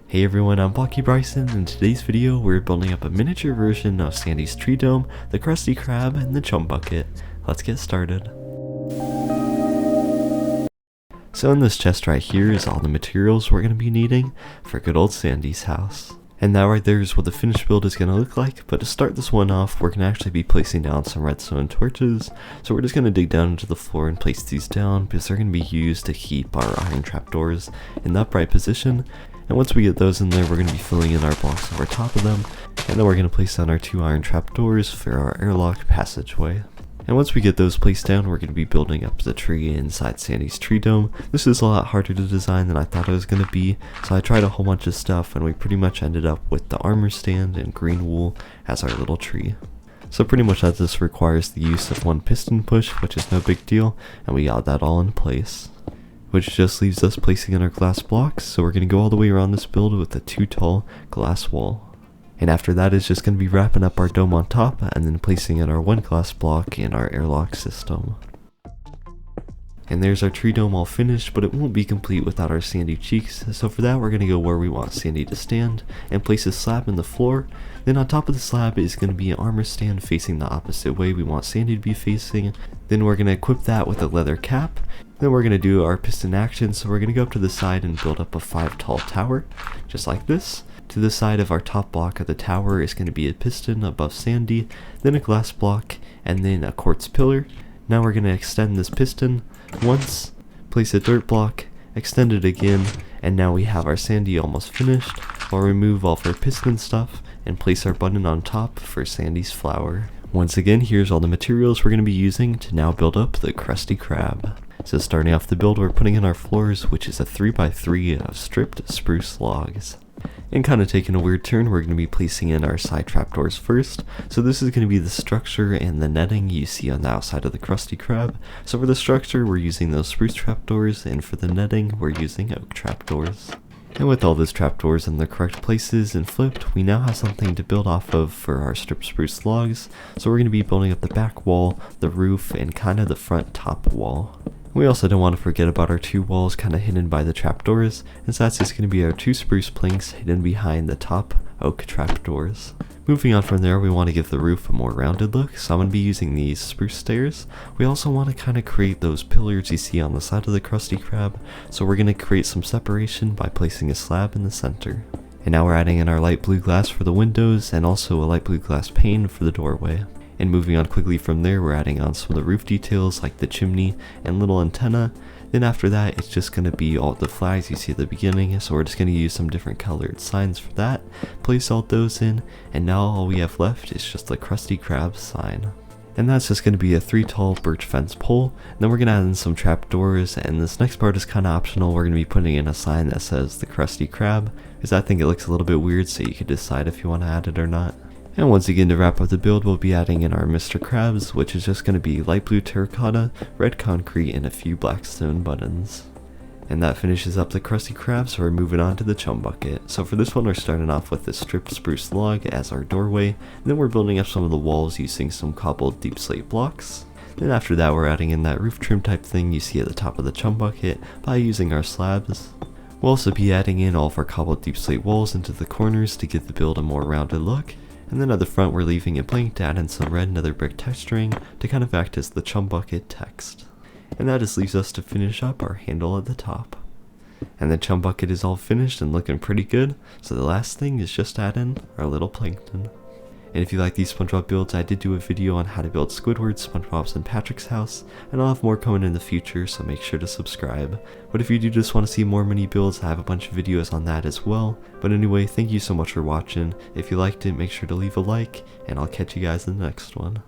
Hey everyone, I'm Blocky Bryson, and in today's video we're building up a miniature version of Sandy's tree dome, the Krusty Krab, and the chum bucket. Let's get started. So in this chest right here is all the materials we're going to be needing for good old Sandy's house. And that right there is what the finished build is going to look like, but to start this one off we're going to actually be placing down some redstone torches. So we're just going to dig down into the floor and place these down because they're going to be used to keep our iron trapdoors in the upright position. And once we get those in there, we're going to be filling in our blocks over top of them, and then we're going to place down our 2 iron trapdoors for our airlock passageway. And once we get those placed down, we're going to be building up the tree inside Sandy's tree dome. This is a lot harder to design than I thought it was going to be, so I tried a whole bunch of stuff and we pretty much ended up with the armor stand and green wool as our little tree. So pretty much that just requires the use of 1 piston push, which is no big deal, and we got that all in place. Which just leaves us placing in our glass blocks, so we're going to go all the way around this build with a 2 tall glass wall. And after that is just going to be wrapping up our dome on top and then placing in our 1 glass block in our airlock system. And there's our tree dome all finished, but it won't be complete without our Sandy cheeks, so for that we're going to go where we want Sandy to stand and place a slab in the floor. Then on top of the slab is going to be an armor stand facing the opposite way we want Sandy to be facing. Then we're going to equip that with a leather cap. Then we're going to do our piston action, so we're going to go up to the side and build up a 5 tall tower, just like this. To the side of our top block of the tower is going to be a piston above Sandy, then a glass block, and then a quartz pillar. Now we're going to extend this piston once, place a dirt block, extend it again, and now we have our Sandy almost finished. We'll remove all of our piston stuff and place our button on top for Sandy's flower. Once again, here's all the materials we're going to be using to now build up the Krusty Krab. So starting off the build, we're putting in our floors, which is a 3x3 of stripped spruce logs. And kind of taking a weird turn, we're going to be placing in our side trapdoors first. So this is going to be the structure and the netting you see on the outside of the Krusty Krab. So for the structure, we're using those spruce trapdoors, and for the netting, we're using oak trapdoors. And with all those trapdoors in their correct places and flipped, we now have something to build off of for our stripped spruce logs. So we're going to be building up the back wall, the roof, and kind of the front top wall. We also don't want to forget about our 2 walls kind of hidden by the trapdoors, and so that's just going to be our 2 spruce planks hidden behind the top oak trapdoors. Moving on from there, we want to give the roof a more rounded look, so I'm going to be using these spruce stairs. We also want to kind of create those pillars you see on the side of the Krusty Krab, so we're going to create some separation by placing a slab in the center. And now we're adding in our light blue glass for the windows, and also a light blue glass pane for the doorway. And moving on quickly from there, we're adding on some of the roof details like the chimney and little antenna. Then after that, it's just going to be all the flags you see at the beginning, so we're just going to use some different colored signs for that, place all those in, and now all we have left is just the Krusty Krab sign. And that's just going to be a 3 tall birch fence pole, and then we're going to add in some trapdoors, and this next part is kind of optional. We're going to be putting in a sign that says the Krusty Krab, because I think it looks a little bit weird, so you can decide if you want to add it or not. And once again, to wrap up the build, we'll be adding in our Mr. Krabs, which is just going to be light blue terracotta, red concrete, and a few black stone buttons. And that finishes up the Krusty Krab, so we're moving on to the chum bucket. So for this one, we're starting off with the stripped spruce log as our doorway, and then we're building up some of the walls using some cobbled deep slate blocks. Then after that, we're adding in that roof trim type thing you see at the top of the chum bucket by using our slabs. We'll also be adding in all of our cobbled deep slate walls into the corners to give the build a more rounded look. And then at the front, we're leaving it blank to add in some red nether brick texturing to kind of act as the chum bucket text. And that just leaves us to finish up our handle at the top. And the chum bucket is all finished and looking pretty good, so the last thing is just add in our little plankton. And if you like these SpongeBob builds, I did do a video on how to build Squidward, SpongeBob's, and Patrick's house, and I'll have more coming in the future, so make sure to subscribe. But if you do just want to see more mini builds, I have a bunch of videos on that as well. But anyway, thank you so much for watching. If you liked it, make sure to leave a like, and I'll catch you guys in the next one.